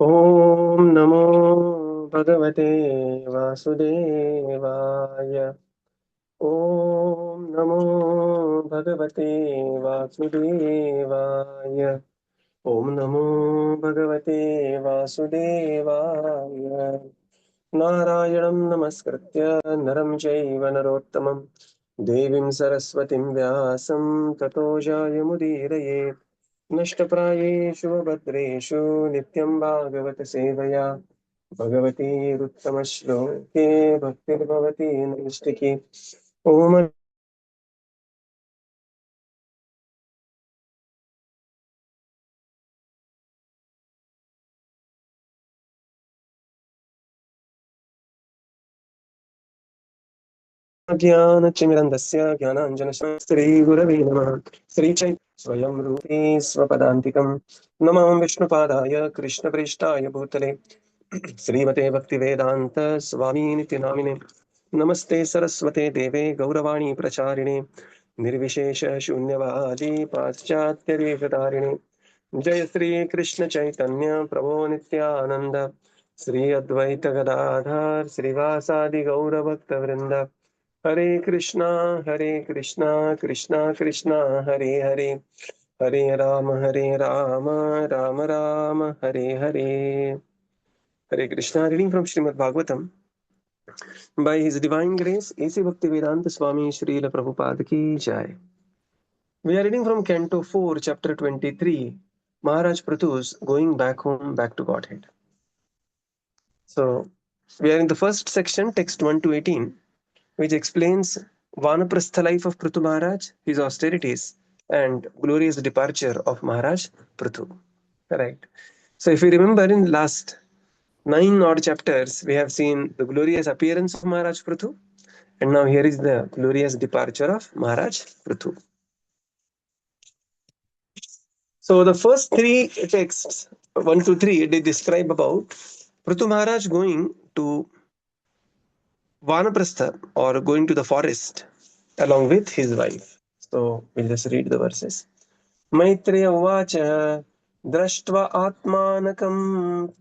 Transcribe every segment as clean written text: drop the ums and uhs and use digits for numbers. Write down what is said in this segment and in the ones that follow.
ॐ नमो भगवते वासुदेवाय। ॐ नमो भगवते वासुदेवाय। ॐ नमो भगवते वासुदेवाय। नारायणं नमस्कृत्य नरं चैव नरोत्तमं देवीं सरस्वतीं व्यासं ततो जयमुदीरये। नष्टप्रायेषु भद्रेषु नित्यं भागवत सेवया भगवतीरुत्तमश्लोके भक्तिर्भवति नैष्टिकी। ॐ ज्ञानतिमिरन्धस्य ज्ञानाञ्जनशलाकया श्रीगुरवे नमः। श्रीचैतन्य स्वयं रूपे स्वपदान्तिकं नमामि विष्णुपादाय कृष्णप्रेष्ठाय भूतले श्रीमते भक्तिवेदान्त स्वामीनिति नामिने। नमस्ते सरस्वते देवे गौरवाणी प्रचारिणे निर्विशेष शून्यवादी पाश्चात्यदेशधारिणे। जय श्री कृष्ण चैतन्य प्रभो नित्यानंद श्री अद्वैत गदाधर श्रीवासादि गौरभक्तवृंद। हरे कृष्णा कृष्णा कृष्णा हरे हरे, हरे Ram Ram Ram Hare Hare. Hare Krishna. Reading from Srimad Bhagavatam. By His Divine Grace, A.C. Bhaktivedanta Swami Srila Prabhupada ki jai. We are reading from Canto 4, Chapter 23, Maharaj Prithu's Going Back Home, Back to Godhead. So, we are in the first section, text 1 to 18, which explains Vanaprastha life of Prithu Maharaj, his austerities, and glorious departure of Maharaj Prithu. Right. So, if you remember in last 9 odd chapters, we have seen the glorious appearance of Maharaj Prithu, and now here is the glorious departure of Maharaj Prithu. So the first three texts, 1 to 3, they describe about Prithu Maharaj going to Vanaprastha or going to the forest along with his wife. So we'll just read the verses. Maitreya uvacha drashtva atmanakam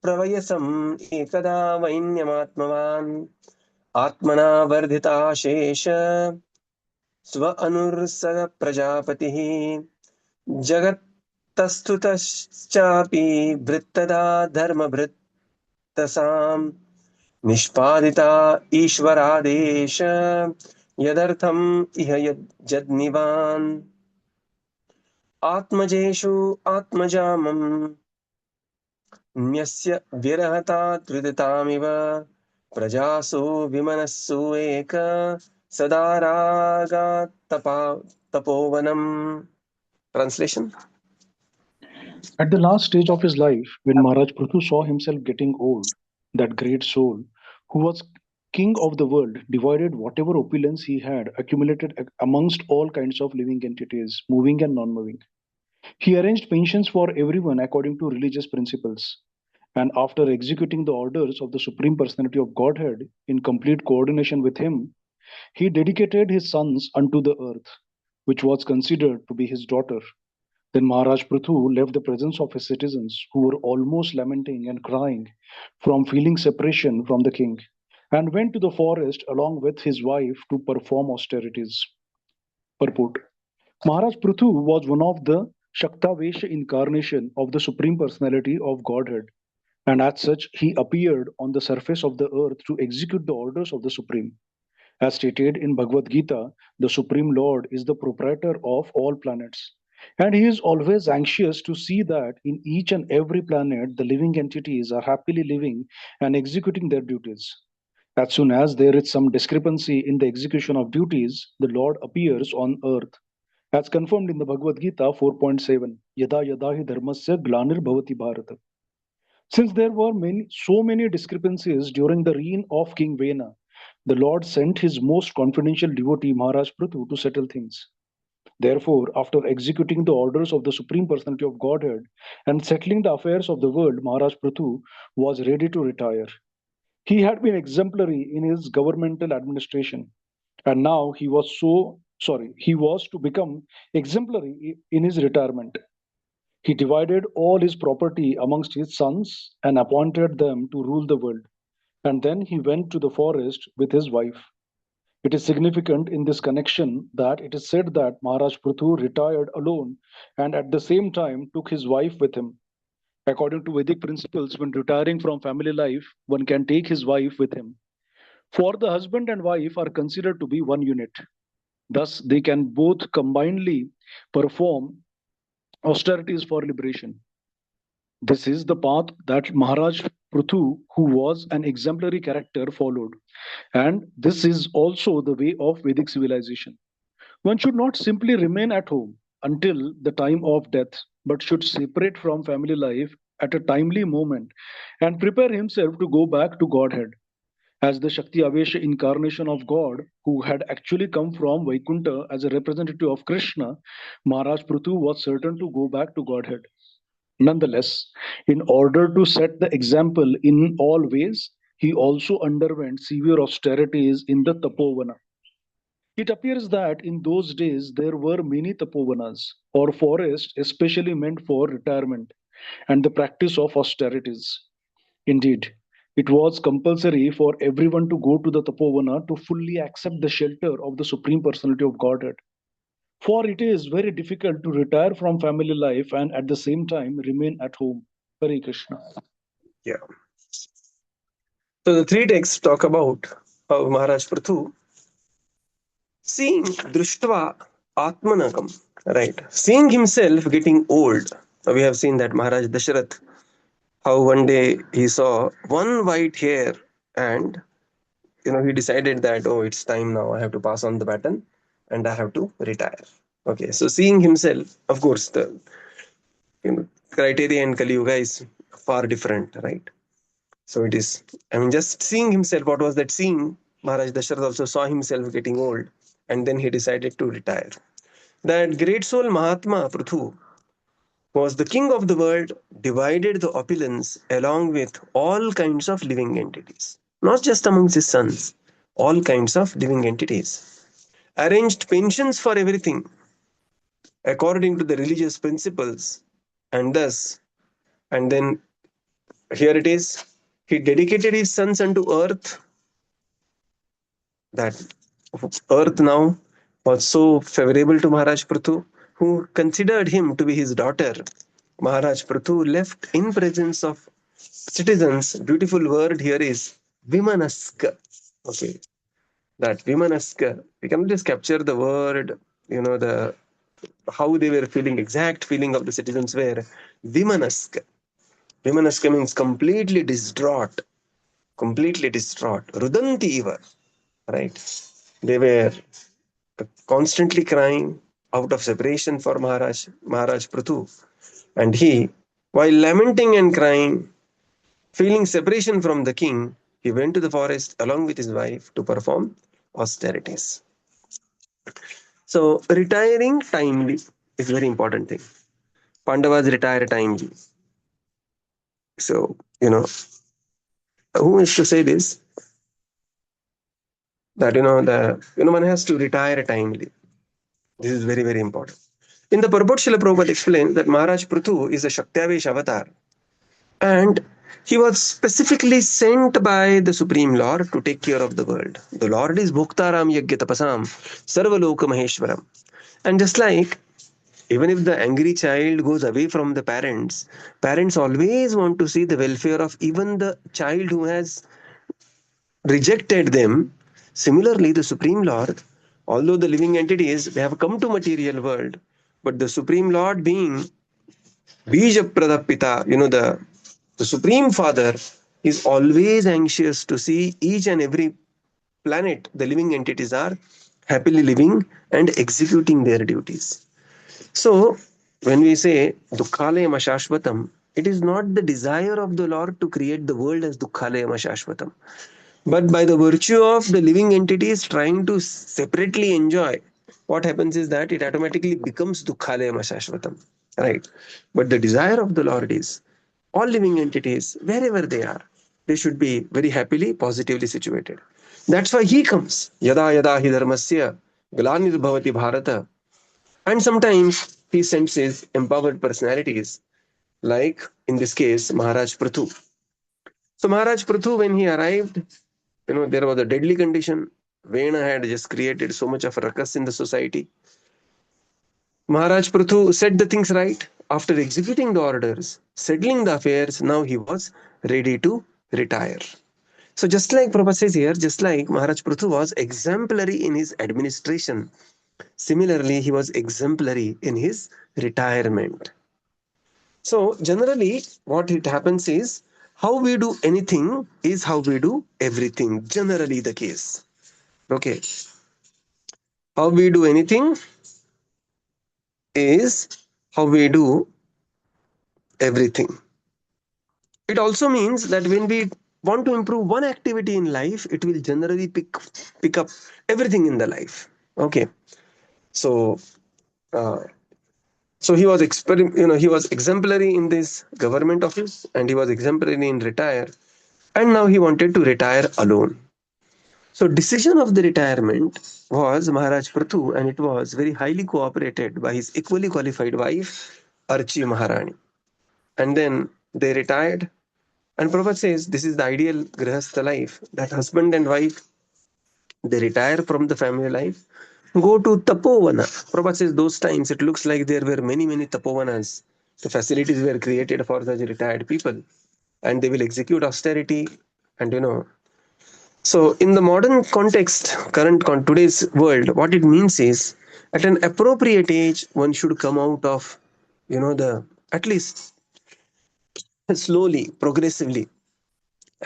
pravayasam ekada vainyamatmavan atmana vardhita shesha sva anursa prajapatihi जगत्तस्तुतश्चापि वृत्तदा धर्मभृत्तसाम् निष्पादिता ईश्वरादेश यदर्थम् इह यज्जनिवान् आत्मजेषु आत्मजामम् न्यस्य विरहता त्रिदतामिव प्रजासु विमनस्सु एक सदा रागात्तपा तपोवनम्. Translation. At the last stage of his life, when Maharaj Prithu saw himself getting old, that great soul, who was king of the world, divided whatever opulence he had accumulated amongst all kinds of living entities, moving and non-moving. He arranged pensions for everyone according to religious principles. And after executing the orders of the Supreme Personality of Godhead in complete coordination with him, he dedicated his sons unto the earth, which was considered to be his daughter. Then Maharaj Prithu left the presence of his citizens, who were almost lamenting and crying from feeling separation from the king, and went to the forest along with his wife to perform austerities. Purport. Maharaj Prithu was one of the Shaktavesha incarnation of the Supreme Personality of Godhead, and as such he appeared on the surface of the earth to execute the orders of the Supreme. As stated in Bhagavad Gita, the Supreme Lord is the proprietor of all planets. And he is always anxious to see that in each and every planet, the living entities are happily living and executing their duties. As soon as there is some discrepancy in the execution of duties, the Lord appears on earth. As confirmed in the Bhagavad Gita 4.7, Yada yada hi dharmasya glanir bhavati bharata. Since there were so many discrepancies during the reign of King Vena, the Lord sent his most confidential devotee Maharaj Prithu to settle things. Therefore, after executing the orders of the Supreme Personality of Godhead and settling the affairs of the world, Maharaj Prithu was ready to retire. He had been exemplary in his governmental administration, and now he was to become exemplary in his retirement. He divided all his property amongst his sons and appointed them to rule the world. And then he went to the forest with his wife. It is significant in this connection that it is said that Maharaj Prithu retired alone and at the same time took his wife with him. According to Vedic principles, when retiring from family life, one can take his wife with him. For the husband and wife are considered to be one unit. Thus, they can both combinedly perform austerities for liberation. This is the path that Maharaj Prithu, who was an exemplary character, followed. And this is also the way of Vedic civilization. One should not simply remain at home until the time of death, but should separate from family life at a timely moment and prepare himself to go back to Godhead. As the Shakti Avesha incarnation of God, who had actually come from Vaikuntha as a representative of Krishna, Maharaj Prithu was certain to go back to Godhead. Nonetheless, in order to set the example in all ways, he also underwent severe austerities in the Tapovana. It appears that in those days there were many Tapovanas, or forests especially meant for retirement and the practice of austerities. Indeed, it was compulsory for everyone to go to the Tapovana to fully accept the shelter of the Supreme Personality of Godhead. For it is very difficult to retire from family life and at the same time remain at home. Hare Krishna. Yeah. So the three texts talk about how Maharaj Prithu seeing Drishtva Atmanakam, right? Seeing himself getting old. We have seen that Maharaj Dasharath, how one day he saw one white hair and he decided that, oh, it's time now. I have to pass on the baton and I have to retire. Okay, so seeing himself, of course, the criteria in Kali Yuga is far different, right? So it is, I mean, just seeing himself, what was that seeing? Maharaj Dasharath also saw himself getting old and then he decided to retire. That great soul Mahatma Prithu was the king of the world, divided the opulence along with all kinds of living entities, not just amongst his sons, all kinds of living entities. Arranged pensions for everything according to the religious principles, and thus, and then here it is, he dedicated his sons unto earth. That earth now was so favorable to Maharaj Prithu, who considered him to be his daughter. Maharaj Prithu left in presence of citizens. Beautiful word here is Vimanaska. Okay, that Vimanaska. We can just capture the word, the how they were feeling, exact feeling of the citizens were Vimanaska. Vimanaska means completely distraught, completely distraught. Rudanti Iva, right? They were constantly crying out of separation for Maharaj Prithu. And he, while lamenting and crying, feeling separation from the king, he went to the forest along with his wife to perform austerities. So retiring timely is a very important thing. Pandavas retire timely. So, who is to say this? That one has to retire timely. This is very, very important. In the purport, Srila Prabhupada explains that Maharaj Prithu is a Shaktiavesh avatar, and he was specifically sent by the Supreme Lord to take care of the world. The Lord is Bhoktaram Yagya Tapasam Sarvaloka Maheshwaram. And just like even if the angry child goes away from the parents, parents always want to see the welfare of even the child who has rejected them. Similarly, the Supreme Lord, although the living entities they have come to material world, but the Supreme Lord being Bija Pradapita, the Supreme Father is always anxious to see each and every planet, the living entities are happily living and executing their duties. So, when we say Dukkhalayam Ashashvatam, it is not the desire of the Lord to create the world as Dukkhalayam Ashashvatam. But by the virtue of the living entities trying to separately enjoy, what happens is that it automatically becomes Dukkhalayam Ashashvatam. Right? But the desire of the Lord is all living entities, wherever they are, they should be very happily, positively situated. That's why he comes. Yada yada hi dharmasya glanir bhavati bharata And sometimes he sends his empowered personalities, like in this case, Maharaj Prithu. So Maharaj Prithu, when he arrived, there was a deadly condition. Vena had just created so much of ruckus in the society. Maharaj Prithu set the things right. After executing the orders, settling the affairs, now he was ready to retire. So just like Prabhupada says here, just like Maharaj Prithu was exemplary in his administration, similarly he was exemplary in his retirement. So generally what it happens is, how we do anything is how we do everything. Generally the case. Okay. How we do anything is how we do everything. It also means that when we want to improve one activity in life, it will generally pick up everything in the life. Okay. So uh, so he was he was exemplary in this government office, and he was exemplary in retire, and now he wanted to retire alone. So decision of the retirement was Maharaj Prithu, and it was very highly cooperated by his equally qualified wife, Arci Maharani. And then they retired. And Prabhupada says this is the ideal grihastha life, that husband and wife, they retire from the family life, go to Tapovana. Prabhupada says those times it looks like there were many, many Tapovanas. The facilities were created for such retired people, and they will execute austerity. And so in the modern context, today's world, what it means is, at an appropriate age, one should come out of, the at least slowly, progressively,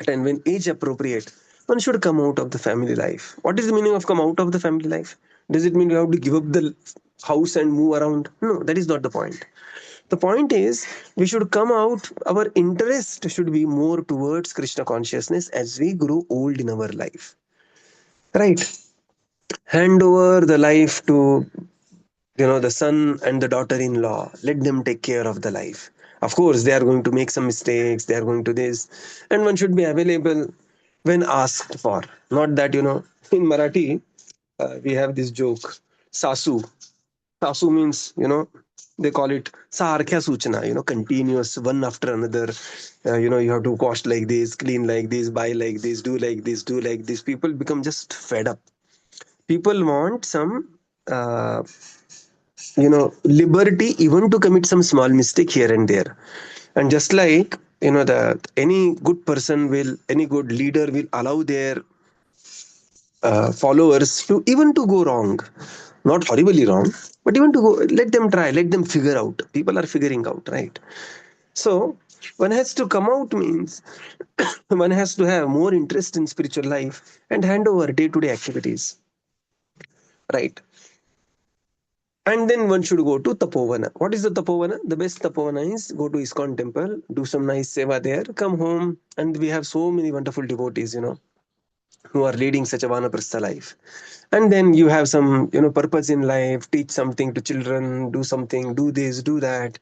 and when age appropriate, one should come out of the family life. What is the meaning of come out of the family life? Does it mean you have to give up the house and move around? No, that is not the point. The point is, we should come out, our interest should be more towards Krishna consciousness as we grow old in our life. Right? Hand over the life to the son and the daughter-in-law. Let them take care of the life. Of course they are going to make some mistakes, they are going to this, and one should be available when asked for. Not that in Marathi, we have this joke, sasu means they call it sarkhya suchna, continuous, one after another. You have to wash like this, clean like this, buy like this, do like this, do like this. People become just fed up. People want some uh, liberty even to commit some small mistake here and there. And just like the any good person will, any good leader will allow their followers to even to go wrong, not horribly wrong, but even to go, let them try, let them figure out. People are figuring out, right? So one has to come out means one has to have more interest in spiritual life and hand over day to day activities, right? And then one should go to Tapovana. What is the Tapovana? The best Tapovana is go to ISKCON temple, do some nice seva there, come home, and we have so many wonderful devotees, who are leading such a vanaprastha life. And then you have some, purpose in life, teach something to children, do something, do this, do that,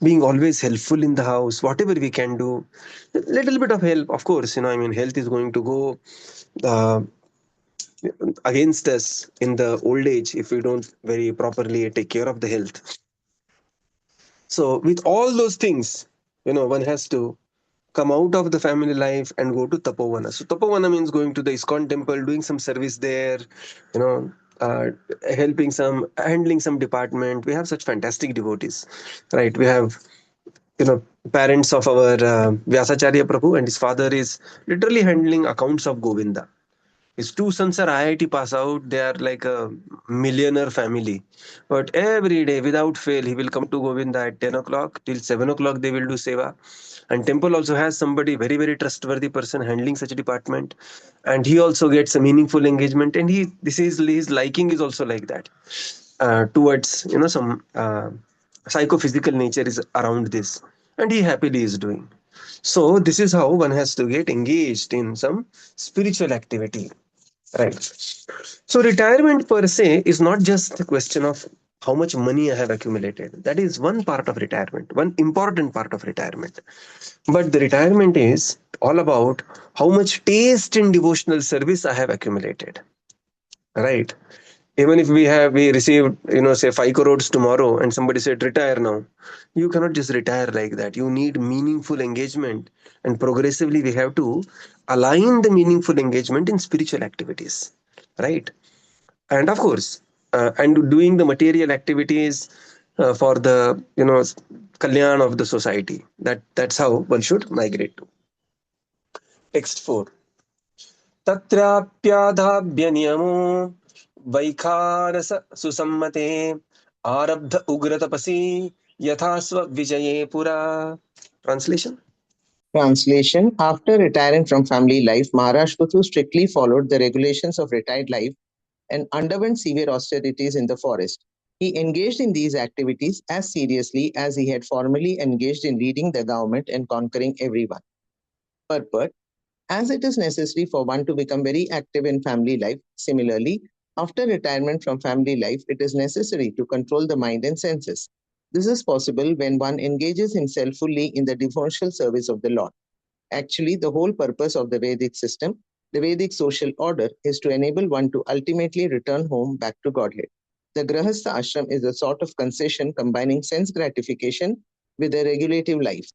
being always helpful in the house, whatever we can do. Little bit of help, of course, health is going to go uh, against us in the old age if we don't very properly take care of the health. So with all those things, one has to come out of the family life and go to Tapovana. So Tapovana means going to the ISKCON temple, doing some service there, you know, helping some, handling some department. We have such fantastic devotees, right? We have, parents of our Vyasacharya Prabhu, and his father is literally handling accounts of Govinda. His two sons are IIT pass out. They are like a millionaire family. But every day, without fail, he will come to Govinda at 10 o'clock. Till 7 o'clock, they will do seva. And temple also has somebody, very, very trustworthy person handling such a department. And he also gets a meaningful engagement. And this is his liking is also like that. Towards, some psychophysical nature is around this. And he happily is doing. So this is how one has to get engaged in some spiritual activity. Right. So retirement per se is not just a question of how much money I have accumulated. That is one part of retirement, one important part of retirement. But the retirement is all about how much taste in devotional service I have accumulated. Right. Even if we received, say 5 crores tomorrow, and somebody said retire now, you cannot just retire like that. You need meaningful engagement, and progressively we have to align the meaningful engagement in spiritual activities, right? And of course, and doing the material activities for the kalyan of the society. That's how one should migrate to. Text 4. तत्राप्याधाभ्य नियमो वैखानस सुसम्मते आरब्ध उग्र तपसी यथा स्व विजये पुरा. Translation. Translation: After retiring from family life, Maharaj Prithu strictly followed the regulations of retired life and underwent severe austerities in the forest. He engaged in these activities as seriously as he had formerly engaged in leading the government and conquering everyone. Purport: As it is necessary for one to become very active in family life, similarly, after retirement from family life, it is necessary to control the mind and senses. This is possible when one engages himself fully in the devotional service of the Lord. Actually, the whole purpose of the Vedic system, the Vedic social order, is to enable one to ultimately return home back to Godhead. The Grahastha ashram is a sort of concession combining sense gratification with a regulative life.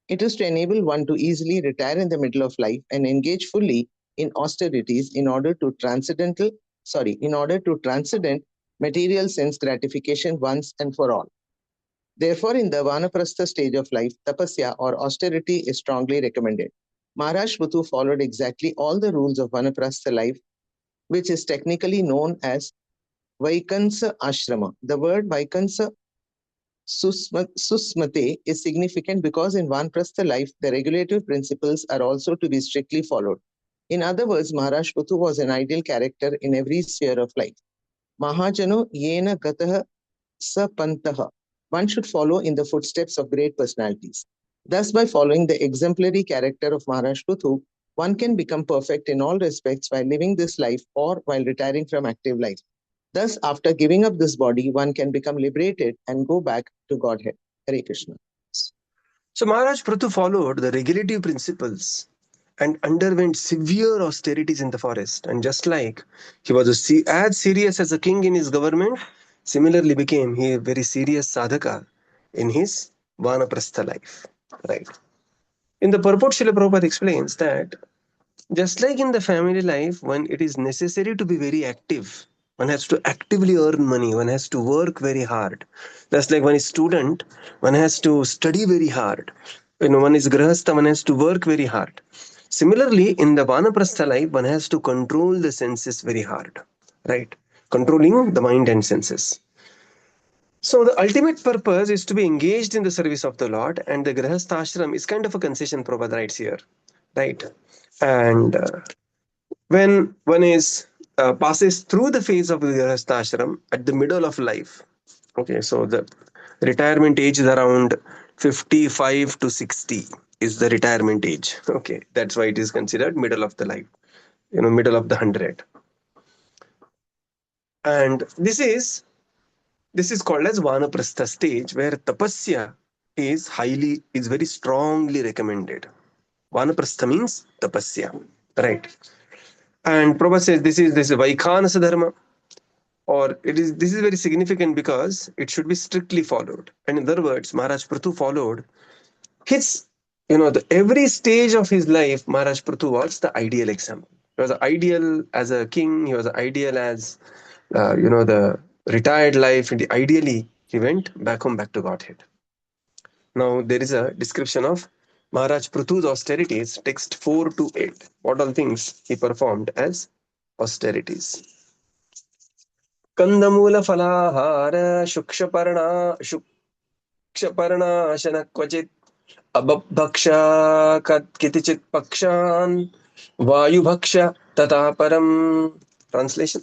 It is to enable one to easily retire in the middle of life and engage fully in austerities in order to transcend material sense gratification once and for all. Therefore, in the Vanaprastha stage of life, Tapasya or austerity is strongly recommended. Maharaj Prithu followed exactly all the rules of Vanaprastha life, which is technically known as Vaikansa Ashrama. The word Vaikansa Susmate is significant because in Vanaprastha life, the regulative principles are also to be strictly followed. In other words, Maharaj Prithu was an ideal character in every sphere of life. Mahajano yena gataha sapantaha. One should follow in the footsteps of great personalities. Thus, by following the exemplary character of Maharaj Prithu, one can become perfect in all respects while living this life or while retiring from active life. Thus, after giving up this body, one can become liberated and go back to Godhead. Hare Krishna. So Maharaj Prithu followed the regulative principles and underwent severe austerities in the forest. And just like he was as serious as a king in his government, similarly became he a very serious sadhaka in his vanaprastha life. Right. In the purport, Srila Prabhupada explains that just like in the family life, when it is necessary to be very active, one has to actively earn money, one has to work very hard. Just like when is student, one has to study very hard. One is grahastha, one has to work very hard. Similarly, in the vanaprastha life, one has to control the senses very hard, right? Controlling the mind and senses. So the ultimate purpose is to be engaged in the service of the Lord, and the grahastha ashram is kind of a concession, Prabhupada writes here, right? And when one is passes through the phase of the grahastha ashram at the middle of life, okay, so the retirement age is around 55 to 60 is the retirement age. Okay, that's why it is considered middle of the life, middle of the 100. And this is called as vanaprastha stage, where tapasya is very strongly recommended. Vanaprastha means tapasya, right? And Prabhupada says this is Vaikhanasa dharma, or this is very significant because it should be strictly followed. And in other words, Maharaj Prithu followed his, every stage of his life. Maharaj Prithu was the ideal example. He was ideal as a king. He was ideal as, the retired life. And ideally, he went back home, back to Godhead. Now, there is a description of Maharaj Prithu's austerities, text 4 to 8. What all things he performed as austerities. कंदमूल फलाहार शुक्षपर्णाशन क्वचित् अबभक्ष कितिचित् पक्षान् वायुभक्ष तथा परम. Translation.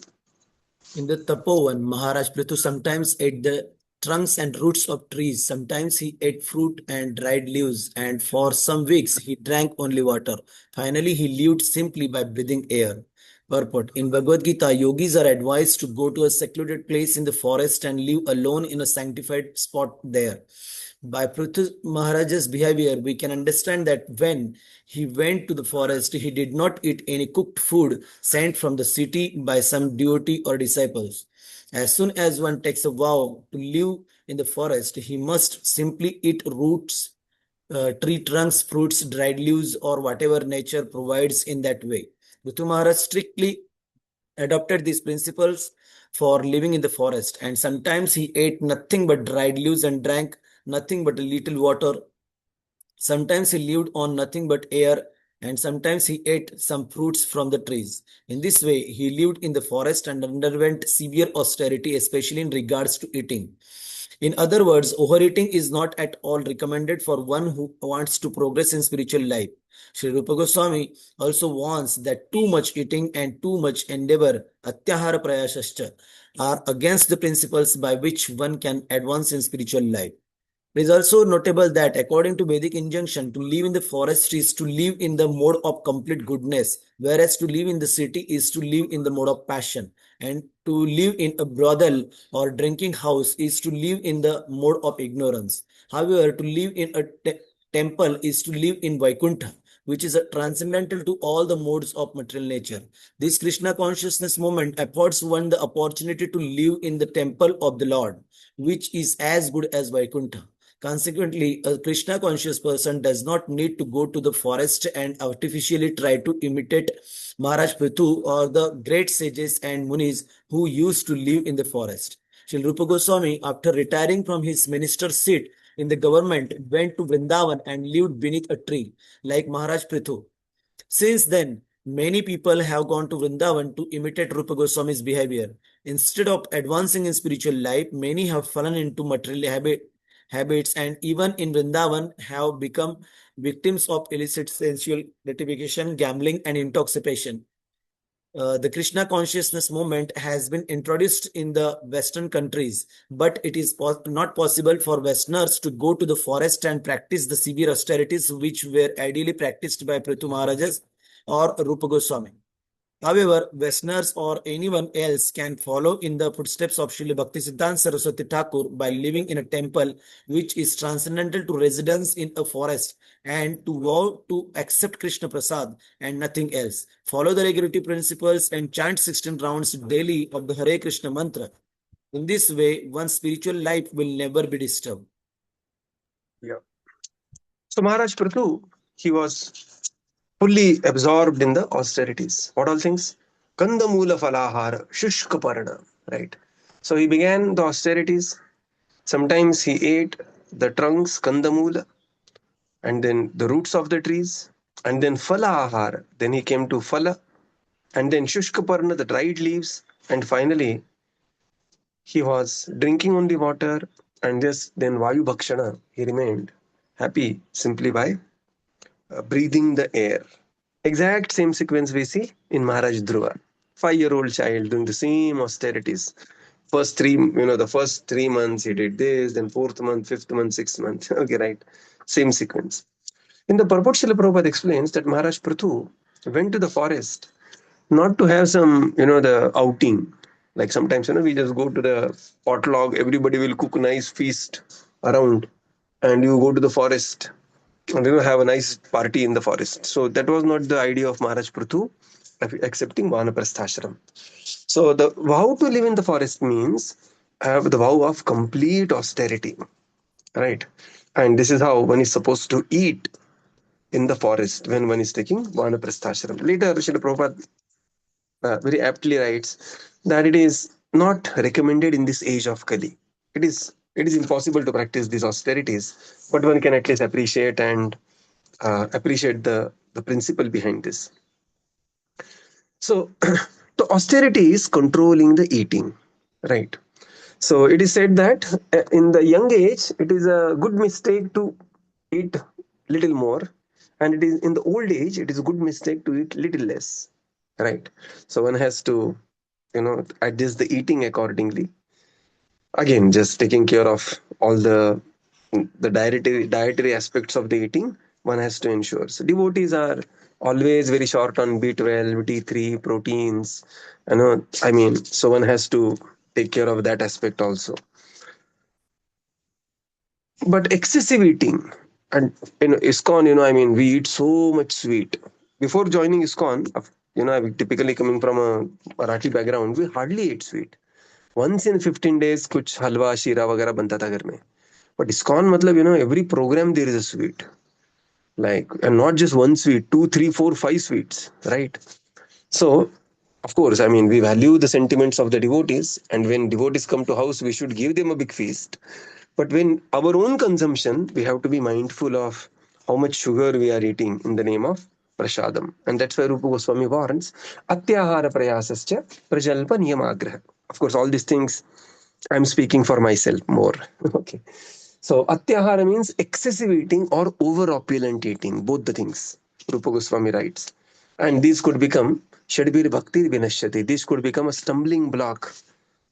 In the Tapovan, Maharaj Prithu sometimes ate the trunks and roots of trees. Sometimes he ate fruit and dried leaves, and for some weeks he drank only water. Finally, he lived simply by breathing air. Purport: In Bhagavad Gita, yogis are advised to go to a secluded place in the forest and live alone in a sanctified spot there. By Prithu Maharaja's behavior, we can understand that when he went to the forest, he did not eat any cooked food sent from the city by some devotee or disciples. As soon as one takes a vow to live in the forest, he must simply eat roots, tree trunks, fruits, dried leaves, or whatever nature provides in that way. Prithu Maharaj strictly adopted these principles for living in the forest, and sometimes he ate nothing but dried leaves and drank nothing but a little water. Sometimes he lived on nothing but air, and sometimes he ate some fruits from the trees. In this way, he lived in the forest and underwent severe austerity, especially in regards to eating. In other words, overeating is not at all recommended for one who wants to progress in spiritual life. Sri Rupa Goswami also warns that too much eating and too much endeavor, atyahara prayasascha, are against the principles by which one can advance in spiritual life. It is also notable that according to Vedic injunction, to live in the forest is to live in the mode of complete goodness, whereas to live in the city is to live in the mode of passion. And to live in a brothel or drinking house is to live in the mode of ignorance. However, to live in a temple is to live in Vaikuntha, which is transcendental to all the modes of material nature. This Krishna consciousness moment affords one the opportunity to live in the temple of the Lord, which is as good as Vaikuntha. Consequently, a Krishna conscious person does not need to go to the forest and artificially try to imitate Maharaj Prithu or the great sages and munis who used to live in the forest. Sri Rupa Goswami, after retiring from his minister seat in the government, went to Vrindavan and lived beneath a tree, like Maharaj Prithu. Since then, many people have gone to Vrindavan to imitate Rupa Goswami's behavior. Instead of advancing in spiritual life, many have fallen into material habits, and even in Vrindavan have become victims of illicit sensual gratification, gambling, and intoxication. The Krishna consciousness movement has been introduced in the Western countries, but it is not possible for Westerners to go to the forest and practice the severe austerities which were ideally practiced by Prithu Maharajas or Rupa Goswami. However, Westerners or anyone else can follow in the footsteps of Srila Bhaktisiddhanta Saraswati Thakur by living in a temple which is transcendental to residence in a forest and to vow to accept Krishna Prasad and nothing else. Follow the regularity principles and chant 16 rounds daily of the Hare Krishna mantra. In this way, one's spiritual life will never be disturbed. Yeah. So Maharaj Prithu, he was fully absorbed in the austerities. What all things? Kandamula falahara, shushka parana, right? So he began the austerities. Sometimes he ate the trunks, kandamula, and then the roots of the trees, and then falahara. Then he came to phala, and then shushka parana, the dried leaves, and finally he was drinking only water, and then vayu bhakshana. He remained happy simply by breathing the air. Exact same sequence we see in Maharaj Dhruva. 5-year-old child doing the same austerities. The first 3 months he did this, then fourth month, fifth month, sixth month. Okay, right. Same sequence. In the purport, Srila Prabhupada explains that Maharaj Prithu went to the forest not to have some, the outing. Like sometimes, we just go to the potluck, everybody will cook a nice feast around, and you go to the forest and have a nice party in the forest. So that was not the idea of Maharaj Prithu accepting Vanaprasthashram. So the vow to live in the forest means have the vow of complete austerity, right? And this is how one is supposed to eat in the forest when one is taking Vanaprasthashram. Later, Srila Prabhupada very aptly writes that it is not recommended in this age of Kali. It is impossible to practice these austerities, but one can at least appreciate the principle behind this. So the austerity is controlling the eating, right? So it is said that in the young age, it is a good mistake to eat little more, and it is in the old age, it is a good mistake to eat little less, right? So one has to, adjust the eating accordingly. Again, just taking care of all the dietary aspects of the eating, one has to ensure. So devotees are always very short on B12, D3, proteins. So one has to take care of that aspect also. But excessive eating, and ISKCON, we eat so much sweet. Before joining ISKCON, I typically coming from a Marathi background, we hardly ate sweet. once in 15 days कुछ हलवा शीरा वगैरह बनता था घर में. But ISKCON मतलब, every program there is a sweet. Like, and not just one sweet, 2, 3, 4, 5 sweets, right? So, of course, I mean, we value the sentiments of the devotees, and when devotees come to house, we should give them a big feast. But when our own consumption, we have to be mindful of how much sugar we are eating in the name of prasadam. And that's why Rupa Goswami warns, Atyahara prayasascha prajalpa niyamagraha. Of course, all these things, I'm speaking for myself more. Okay. So, Atyahara means excessive eating or over opulent eating, both the things, Rupa Goswami writes. And these could become Shadbir Bhakti Vinashyati. This could become a stumbling block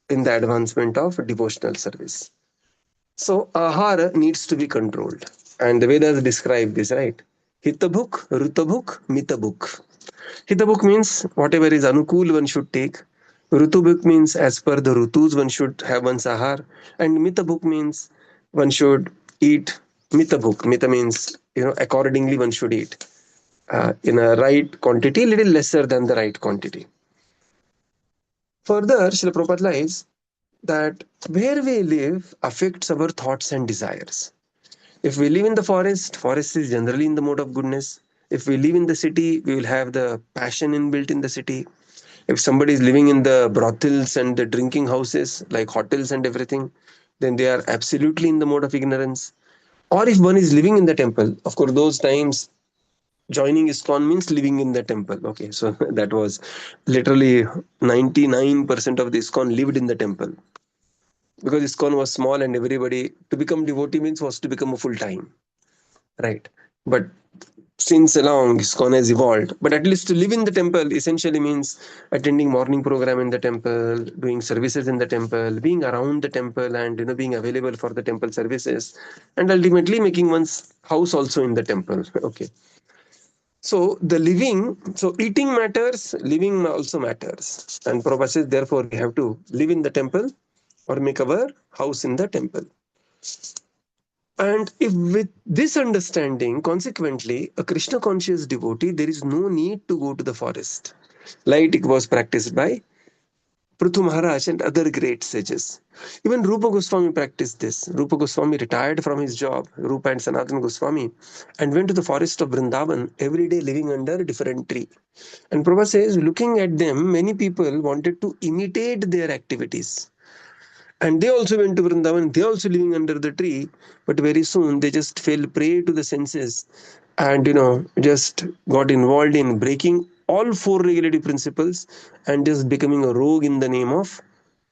in the advancement of devotional service. So, ahara needs to be controlled. And the Vedas describe this, right? Hitabhuk, Rutabhuk, Mitabhuk. Hitabhuk means whatever is anukul one should take. Rutubhuk means as per the rutus one should have one's ahar. And Mitabhuk means one should eat Mitabhuk. Mita means, accordingly one should eat. In a right quantity, little lesser than the right quantity. Further, Srila Prabhupada lies that where we live affects our thoughts and desires. If we live in the forest is generally in the mode of goodness. If we live in the city, we will have the passion inbuilt in the city. If somebody is living in the brothels and the drinking houses, like hotels and everything, then they are absolutely in the mode of ignorance. Or if one is living in the temple, of course, those times joining ISKCON means living in the temple. Okay, so that was literally 99% of the ISKCON lived in the temple. Because ISKCON was small and everybody, to become devotee means was to become a full time. Right. But since along ISKCON has evolved, but at least to live in the temple essentially means attending morning program in the temple, doing services in the temple, being around the temple, and being available for the temple services, and ultimately making one's house also in the temple. Okay. So eating matters, living also matters. And Prabhupada says, therefore, we have to live in the temple or make our house in the temple. And if with this understanding, consequently, a Krishna conscious devotee, there is no need to go to the forest, like it was practiced by Prithu Maharaja and other great sages. Even Rupa Goswami practiced this. Rupa Goswami retired from his job, Rupa and Sanatana Goswami, and went to the forest of Vrindavan every day living under a different tree. And Prabhupada says, looking at them, many people wanted to imitate their activities. And they also went to Vrindavan, they also living under the tree, but very soon they just fell prey to the senses and just got involved in breaking all four regulative principles and just becoming a rogue in the name of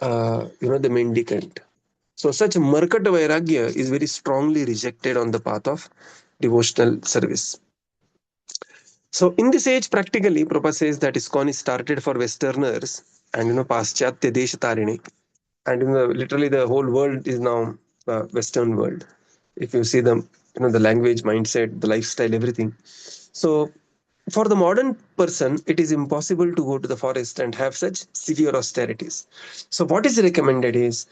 the mendicant. So such Markata Vairagya is very strongly rejected on the path of devotional service. So in this age, practically, Prabhupada says that ISKCON is started for Westerners and Paschatya Deshatarine. And literally the whole world is now Western world. If you see the language, mindset, the lifestyle, everything. So for the modern person, it is impossible to go to the forest and have such severe austerities. So what is recommended is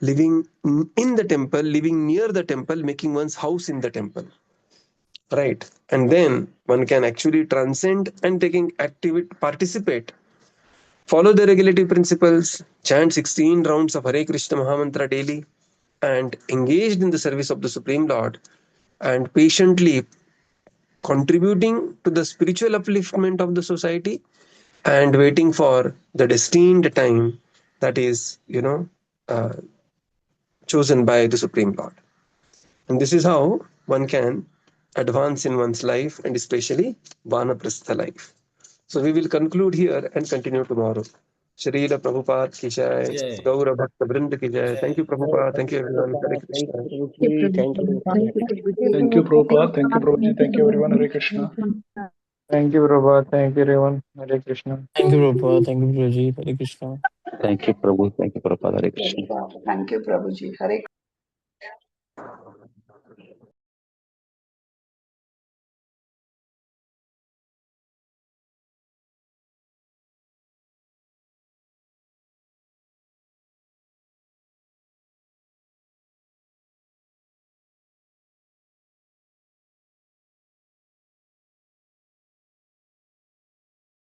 living in the temple, living near the temple, making one's house in the temple. Right. And then one can actually transcend and participate. Follow the regulative principles, chant 16 rounds of Hare Krishna Mahamantra daily, and engaged in the service of the Supreme Lord, and patiently contributing to the spiritual upliftment of the society, and waiting for the destined time that is, chosen by the Supreme Lord. And this is how one can advance in one's life, and especially Vanaprastha life. So we will conclude here and continue tomorrow. Srila Prabhupada ki jai, Jai. Gaura Bhakta Vrinda ki jai. Thank you, Prabhupada. Thank you, everyone. Hare Krishna. Thank you. Thank you, Prabhupada. Thank you, Prabhuji. Thank you, everyone. Hare Krishna. Thank you, Prabhupada. Thank you, everyone. Hare Krishna. Thank you, Prabhupada. Thank you, Guruji. Hare Krishna. Thank you, Prabhu. Thank you, Prabhupada. Hare Krishna. Thank you, Prabhuji. Hare